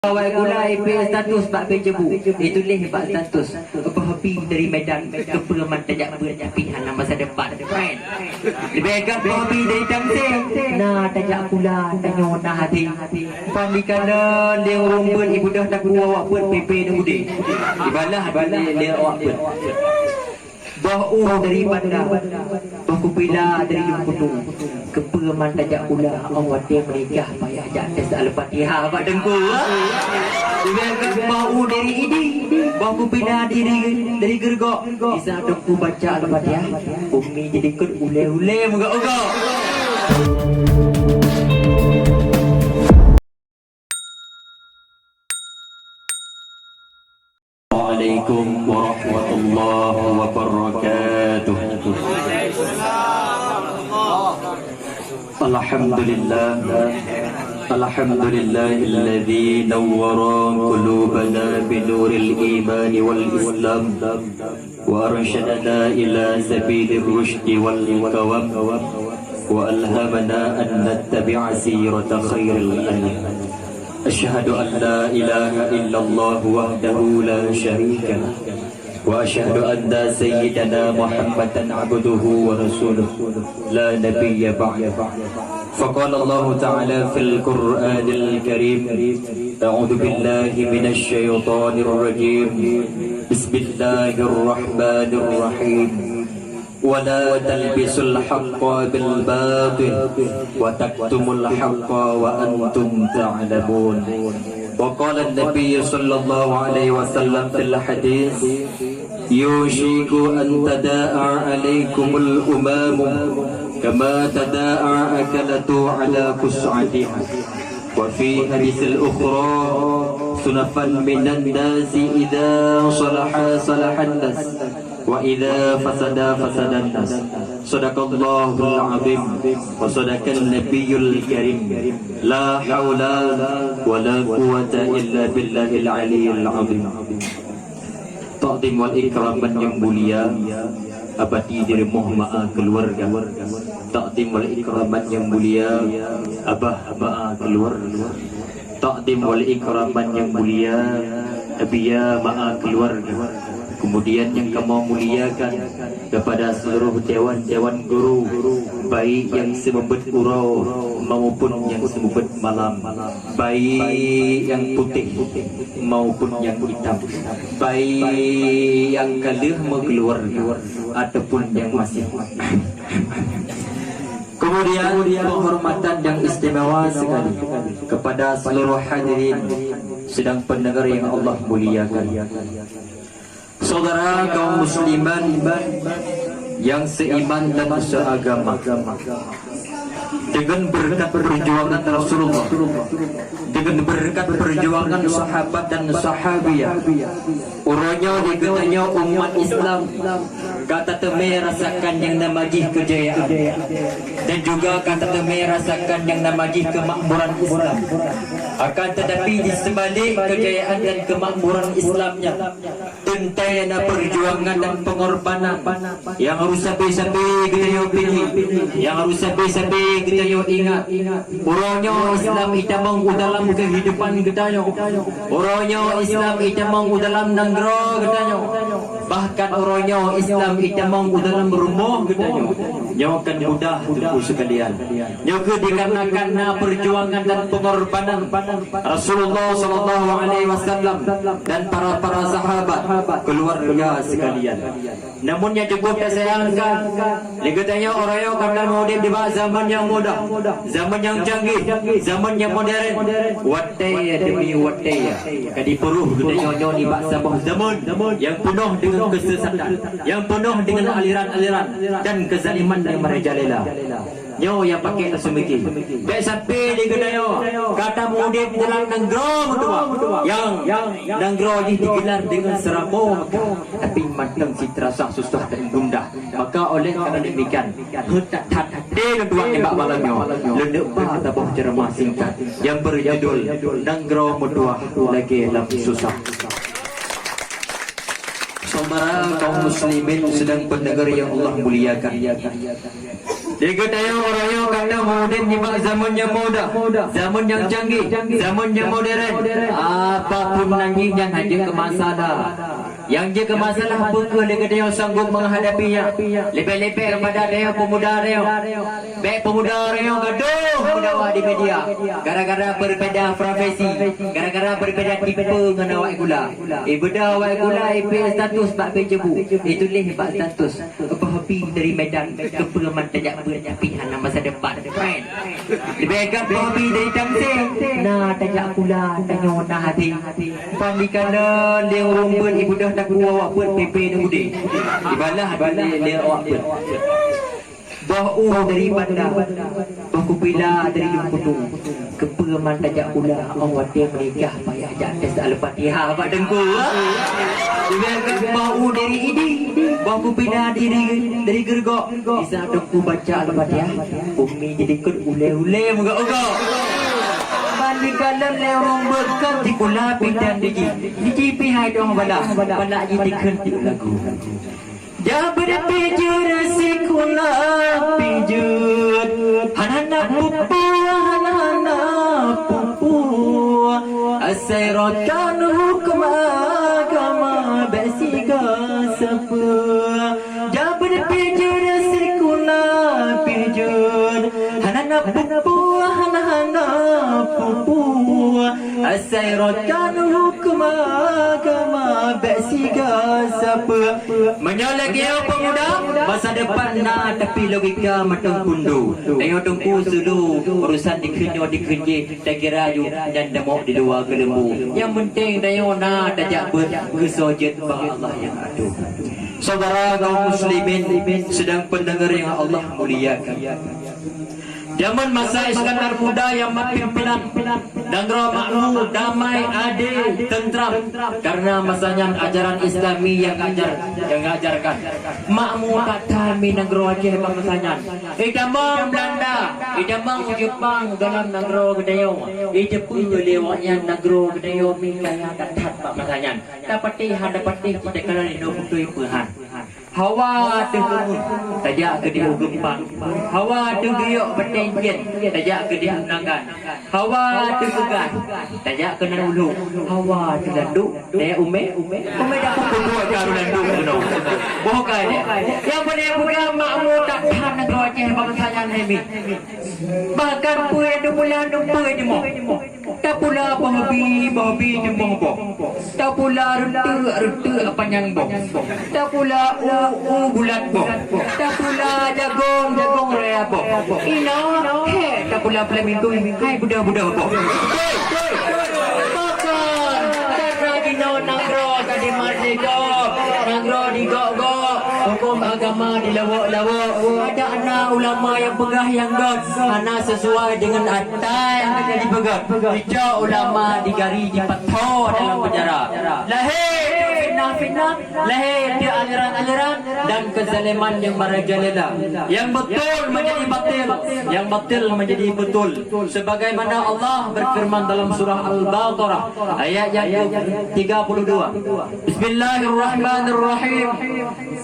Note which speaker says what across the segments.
Speaker 1: Awal gula IP status bak bejebu. Itu leh bak status. Berhobi dari Medan ke Peraman tajak berpilihan masa depan. Lebih agak berhobi dari Tamsing. Nah tajak pula tanya nak hati. Pamikanan dia orang ber ibu dah tak awak ber PP dan ude. Ibalah dia awak ber. Bau daripada baku pila dari Jumputu ke Peraman tajak pula awak dia menikah payah jatuh Al-Fatihah abad dengku. Juga bau dari ini baku pila dari gergok bisa dengku baca Al-Fatihah umi jadi ikut ule-ule moga-moga. Assalamualaikum warahmatullahi wabarakatuh. Alhamdulillah, alhamdulillahilladzi nawwara qulubana binuril iman wal islam wa arsyadana ila sabilir rusydi wal qawam wa alhamana an nattabi'a sirata khairil anam. أشهد أن لا إله إلا الله وحده لا شريك له وأشهد أن سيدنا محمدا عبده ورسوله لا نبي بعده. فقال الله تعالى في القرآن الكريم أعوذ بالله من الشيطان الرجيم بسم الله الرحمن الرحيم ولا تلبسوا الحق بالباطل وتكتموا الحق وأنتم تعلمون. وقال النبي صلى الله عليه وسلم في الحديث يوشك أن تداعى عليكم الأمم كما تداعى أكلة على قصعتها. وفي حديث الأخرى صنفا من الناس إذا صلح صلح الناس وإذا فسد فسد الناس. صدق الله العظيم وصدق النبي الكريم لا حول ولا قوة إلا بالله العلي العظيم. Takdim wal ikraman yang mulia abadi dari muhma'a keluarga. Takdim wal ikraman yang mulia abah ma'a keluarga. Takdim wal ikraman yang mulia abiya ma'a keluarga. Kemudian yang kamu muliakan kepada seluruh dewan-dewan guru, baik yang semebet urau maupun yang semebet malam, baik yang putih maupun yang hitam, baik yang kalah mengeluarga ataupun yang masih. Kemudian penghormatan yang istimewa sekali kepada seluruh hadirin sedang pendengar yang Allah muliakan. Saudara kaum musliman yang seiman dan seagama, dengan berkat perjuangan Rasulullah, dengan berkat perjuangan sahabat dan sahabiyah, urangnya digetanya umat Islam kata teme rasakan yang namanya kejayaan, dan juga kata teme rasakan yang namanya kemakmuran Islam. Akan tetapi di sebalik kejayaan dan kemakmuran Islamnya, tentera perjuangan dan pengorbanan yang harus sampai-sampai kita yo pilih, yang harus sampai-sampai kita yo ingat. Orangnya Islam itamang dalam kehidupan kita yo. Orangnya Islam itamang dalam negara kita yo. Bahkan orangnya Islam itamang dalam rumah kita yo. Nyawakan mudah untuk sekalian. Juga dikarenakan perjuangan dan pengorbanan Rasulullah sallallahu alaihi wasallam dan para sahabat, keluarga sekalian. Namun yang cukup disayangkan, dikatanya orang yang karena mau di zaman yang mudah, zaman yang canggih, zaman yang modern, wataya demi wataya, kadi peruh katanya di sebuah zaman yang penuh dengan kesesatan, yang penuh dengan aliran-aliran dan kezaliman yang merajalela. Nyo yang pakai semiki. Baik sampai di gedayo kata mudip dalam negara mutua yang negara ini digelar dengan seramo, tapi matang citra sah susah dan gundah. Maka oleh kerana demikian hendak dia kedua tembak malamnya lendek ba tabuh ceramah singkat yang berjudul negara mutua lagi dalam susah. Saudara kaum muslimin sedang pendengar yang Allah muliakan, Dia kata orang yang kata modern ni zaman yang muda, zaman yang canggih, zaman yang modern. Apapun nanti yang ada ke masalah, yang dia ke masalah apa ke dia kata yang sanggup menghadapinya. Lebih-lebih kepada dia pemuda dia. Baik pemuda dia gaduh pemuda di media. Gara-gara berbeza profesi, gara-gara berbeza tipe dengan awak gula. Beda awak gula status bak bejebu. Itulah bak status. Apa hobi dari Medan ke Perumahan Tajak Pilihan masa depan. Friend. Lebih agak hobi dari Tamsil. Nah, tajak pula tanya nak hati. Pandikala dia rumput ibu dah tak kuat awak pun pepe dan budi. Ibalah dia awak pun. Bau daripada bau kupila dari Lumputung ke Perumahan Tajak pula awak dia menikah payah atas Al-Fatihah Pak Dengku. Dia bau dari ini bau kupila dari Gergok. Di saat aku baca Al-Fatihah bumi jadi ikut ule-ule mogok-mogok. Pandikala lerong berkat di kulapi dan di jipi hai dong bala ji dikhen di lagu. Jab berpijur sikula pijur hanana pupu hanana pupu asairatkan hukum agama basiga sepu. Jab berpijur sikula pijur hanana pupu hanana pupu asairatkan hukum agama basiga sepu. Menyolek dia pemuda masa depan nak tapi logika matang pundu. Tengok tungku sulu urusan dikenye tak kira ju dan demok di luar ke lembu. Yang penting tengok nak tajak berkesojet bagi Allah yang aduh. Saudara kaum muslimin sedang pendengar yang Allah muliakan. Zaman masa Iskandar Muda yang pimpinan dan makmur, damai, adil, tentram karena masanya ajaran Islami yang ajarkan. Makmur kata negro Aceh masanya. Idamang Belanda, idamang Jepang dalam negro Gedayong. Jepang lewatnya negro Gedayong kaya katat masanya. Dapati kita kena dinoputui Tuhan. Hawa tenggelam tajak ke dia gempang. Hawa tenggeyok bertengkian tajak ke dia menangkan. Hawa tenggegan tajak ke nan ulu. Hawa terlanduk dia ume dah pukul dua karu landuk kuno. Bohkai dia. Yang benar bukan makmur tak tahan negara Aceh bangsanya ini. Bahkan puai tu bulan tu puai ni mo. Tak pula bahabi jembong. Tak pula rute apa yang bong. Tak pula bulat bong. Tak pula jagung rea bong. Ina tak pula flamingo hai budak-budak bong. Makan karena dino nagro tadi merdeka. Nagro digok-gok. Hukum agama dilawak-lawak. Ada anak ulama yang pegah yang god. Anak sesuai dengan atai yang kena dipegang. Hijau ulama digari dipatau dalam penjara. Lahir fitnah, lahir dia aliran-aliran dan kezaliman yang merajalela. Yang betul menjadi batil, yang batil menjadi betul. Sebagaimana Allah berfirman dalam surah Al-Baqarah ayat yang 32. Bismillahirrahmanirrahim.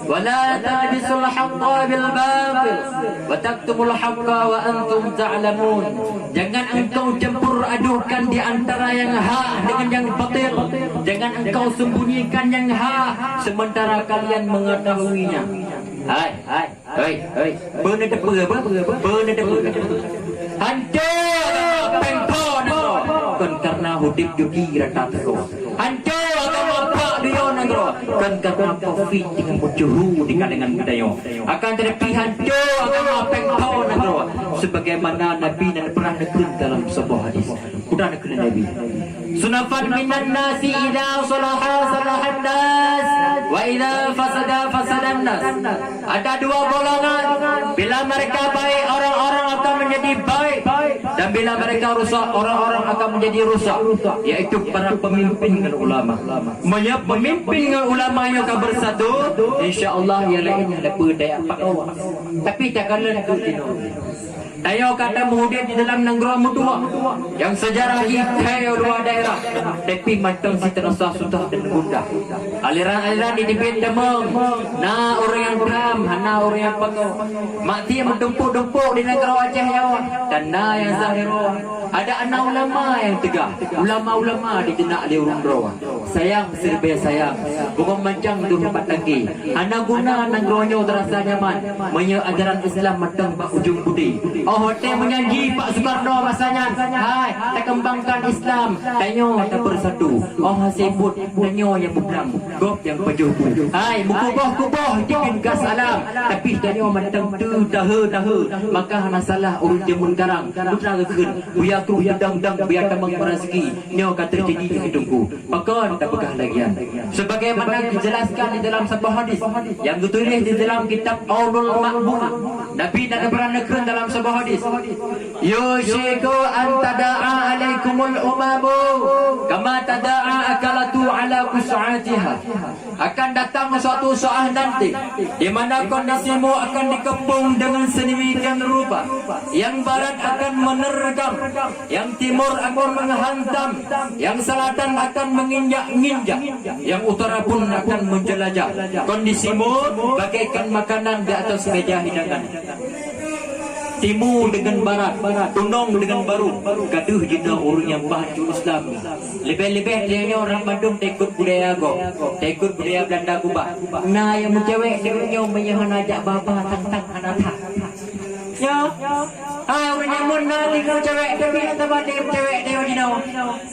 Speaker 1: ولا تلبسوا الحق بالباطل وتكتموا الحق وأنتم تعلمون. Jangan engkau campur adukan di antara yang hak dengan yang batil. Jangan engkau sembunyikan yang hak sementara kalian mengetahuinya. Hai. Benar depa apa? Benar depa. Hancur pengpon kan karena hudip jogi rata terus. Hancur agama pak dia negro kan karena covid dengan mujuhu di kalangan budaya. Akan tetapi hancur agama pengpon negro sebagaimana Nabi dan pernah nekun dalam sebuah hadis. Sudah nekun Nabi. Sunafan minan nasi idza salaha salahan nas wa idza fasadan nas. Ada dua golongan, bila mereka baik orang-orang akan menjadi baik dan bila mereka rusak orang-orang akan menjadi rusak, yaitu para pemimpin dan ulama. Pemimpin dengan ulama yang akan bersatu, insya-Allah yang lainnya lepas daya pak. Tapi tak kala tu Tayo kata muhudin di dalam negara mutua yang sejarah ikai luar daerah tapi matang si terasa sudah dan bunda aliran-aliran di dibit demeng na orang yang kam hana orang yang pago mati yang mendumpuk-dumpuk di negara Aceh Jawa dan na yang zahiro ada anak ulama yang tegak ulama-ulama di jenak di urung rawa sayang serba sayang bukan macam tu tempat lagi hana guna negara terasa nyaman menye ajaran Islam matang bak ujung budi. Oh, hotel menyanyi Pak Soekarno masanya. Hai, kita kembangkan Islam. Tanyo kita bersatu. Oh, sebut tanyo yang berpelang. Gop yang pejubu. Hai, mukuboh-kuboh dikin gas alam. Tapi tanyo matang tu dahu. Maka hana salah urut jemun garang. Putra keun. Buya kru dang biar tamang rezeki. Nyo kata terjadi di hidungku. Maka kita begah lagi. Sebagaimana dijelaskan di dalam sebuah hadis yang ditulis di dalam kitab Aulul Ma'bun. Nabi dan beranakun dalam sebuah hadis. Yushiku an tada'a alaikumul umamu kama tada'a akalatu ala kus'atiha. Akan datang suatu saat nanti di mana kondisimu akan dikepung dengan sedemikian rupa. Yang barat akan menerkam, yang timur akan menghantam, yang selatan akan menginjak-injak, yang utara pun akan menjelajah. Kondisimu bagaikan makanan di atas meja hidangan. Timur dengan barat, tunong dengan baru, gaduh jina orang yang bahagian Islam. Lebih-lebih dia orang Bandung tekut budaya go, tekut budaya Belanda kubah. Nah yang mencewek dia menyahan ajak bapa tang hanata. Ya, orang yang menali kau cewek tapi tak ada cewek dia jina.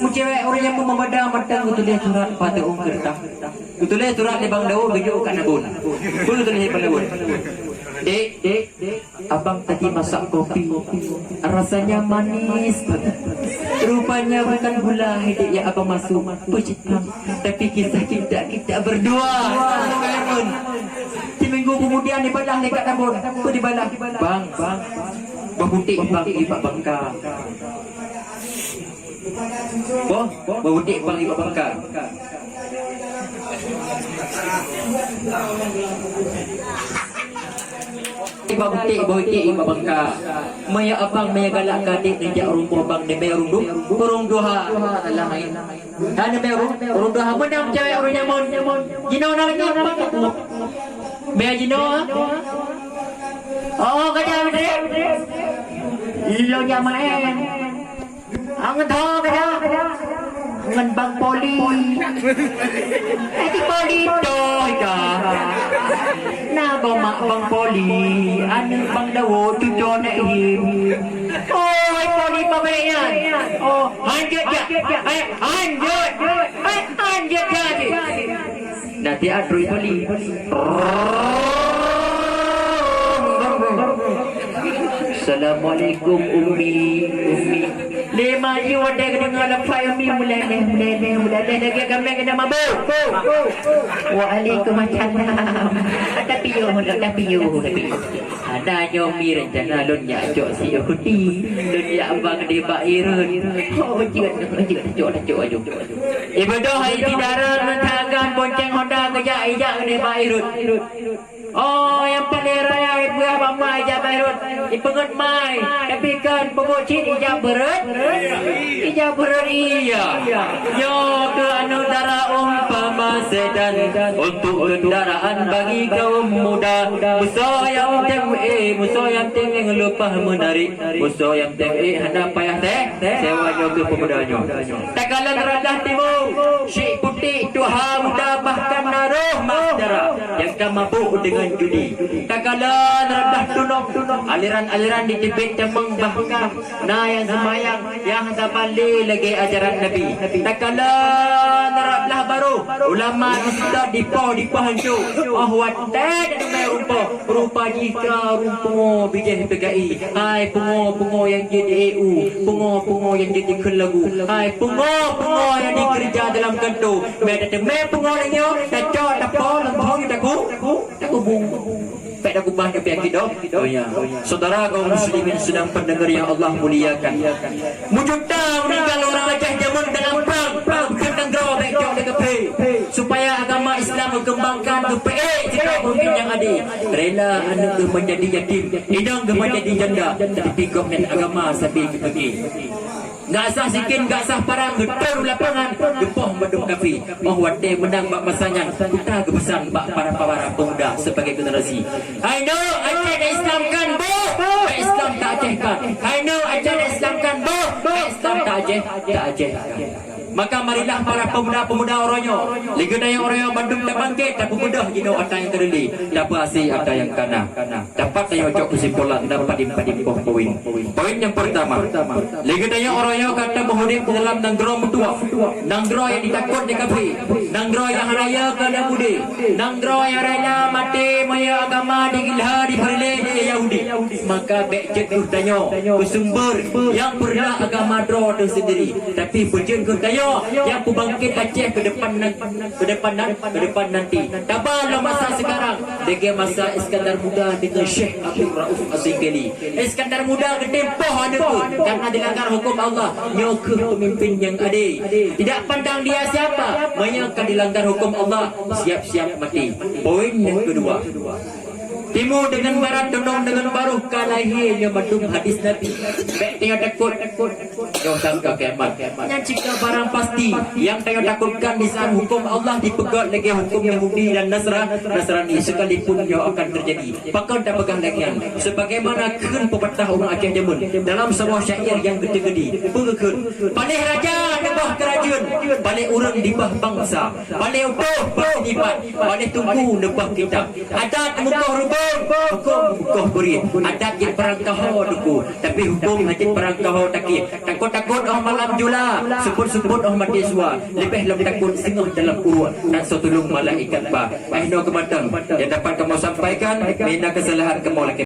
Speaker 1: Mencewek orang yang membada matang betul dia surat pada kertas. Betul dia surat di bang daun bejuk kan abun. Betul dia pada abun. Dek, abang tadi masak kopi, rasanya manis banget. Rupanya bukan gula dek yang abang masuk, Jepang, tapi kisah kita berdua. Seminggu kemudian dibalah dekat Ambon, dibalah. Bang, berbutik bang iba bangka. Berbutik bang iba bangka. Iba bangka. Maya abang maya galak kadik nejak rumah bang de maya urung duha lain. Hanya maya urung duha menang cewek orang nyamun. Jino namanya apa? Maya jino. Oh kada betul. Ilo nyamaen. Angan tho kada. Ngan bang poli. Poli to ika. Na bang poli, anu bang dawo tujo na ihim. Oh, ay poli pa ba yan? Oh, hanjut ya. Hanjut jadi. Nanti adroi poli. Assalamualaikum Ummi. Lima jiwa ada dengan lepai Ummi mulai lagi kami kena mabuk. Waalaikumsalam. Tapi yo. Ada nyomi rencana lunya jok si Yahudi. Lunya abang di Bairun. Oh jok. Ibadah hai didarang nentagan bonceng Honda kejak di Bairun. Oh yang paling raya ibu abang mai ijab Bairun. Ipengut mai. Tapi kan pengocit ijab berat. Ijab berat iya. Yo ke anudara umpama sedan untuk kendaraan bagi kaum muda. Musuh yang tengeng lupa menarik. Musuh yang tengeng hendak payah sewanya ke pemudanya. Takalan radah timur Syekh putih tuha muda bahkan naruh masdara yang tak mabuk dengan judi. Takalan radah tunok aliran di Tibet temeng bahkan nah yang semayang yang sabali lagi ajaran Nabi. Takalan rablah baru ulama sudah dipahancu ahwat dan rupa jika rumpungo bijih PKI. Hai pungo yang jadi EU, pungo yang jadi kelagu. Hai pungo yang dikerja dalam kantor. Me pungo nyo taco tapo lembong taku bung. Pek aku bang ke dok. Oh ya. Saudara kaum muslimin sedang pendengar yang Allah muliakan. Mujud tahu ni kalau orang Aceh zaman dalam perang kena grow baik jauh dekat supaya agama Islam berkembangkan ke jika mungkin yang adik, rela anak ke menjadi yatim, hidang ke menjadi janda, tapi government agama sampai pergi. Gak sah sikin, gak sah parang, getar lapangan, gepoh madung kafi. Mahwate menang bak masanya, kita kebesan bak para pemuda sebagai generasi. I know Aceh dah Islamkan, bo, Islam tak Acehkan. I know Aceh dah Islamkan, bo, Islam tak Acehkan. Maka marilah para pemuda-pemuda Oronyo, Liga Daya Oronyo Bandung tak bangkit, tak mudah jino ada yang terli, dapat asih ada yang kana. Dapat saya ucap kesimpulan dapat dimpoh poin. Poin yang pertama, Liga Daya Oronyo kata berhudip di dalam nanggro mutua, nanggro yang ditakut di kafi, nanggro yang raya kada budi, nanggro yang rela mati maya agama digilha di perle di Yahudi. Maka becek kutanyo kesumber yang pernah agama dro itu sendiri, tapi berjen kutanyo yang kubangkit Aceh ke depan nanti. Tabal masa sekarang dengan masa Iskandar Muda dengan Syekh Abdul Rauf Azikeli. Iskandar Muda ke tempoh ada pun karena dilanggar hukum Allah, nyoke pemimpin yang adil. Tidak pandang dia siapa, menyangka dilanggar hukum Allah, siap-siap mati. Poin yang kedua, timur dengan barat, tondong dengan baruh, kalahirnya madung hadis Nabi. Baik tengok takut, jauh sangka kiamat. Yang jika barang pasti, yang tengok takutkan di saat hukum Allah dipegat lagi hukum Yahudi dan Nasrani sekalipun yang akan terjadi. Pakar tak pegang lagian. Sebagaimana kun pepatah orang Aceh Jamun dalam sebuah syair yang gede-gede. Pekun, paling raja di bawah kerajaan, paling orang di bawah bangsa, paling utuh berlipat, paling tunggu di bawah kitab. Adat muka rubah, hukum bukoh beri. Adat yang perangkau duku, tapi hukum hajit perangkau takir. Takut-takut orang malam jula, sebut-sebut orang mati sua. Lebih lebih takut singoh dalam urut dan sotulung malaikat ba. Akhirnya kematang yang dapat kamu sampaikan, mina kesalahan kamu lagi.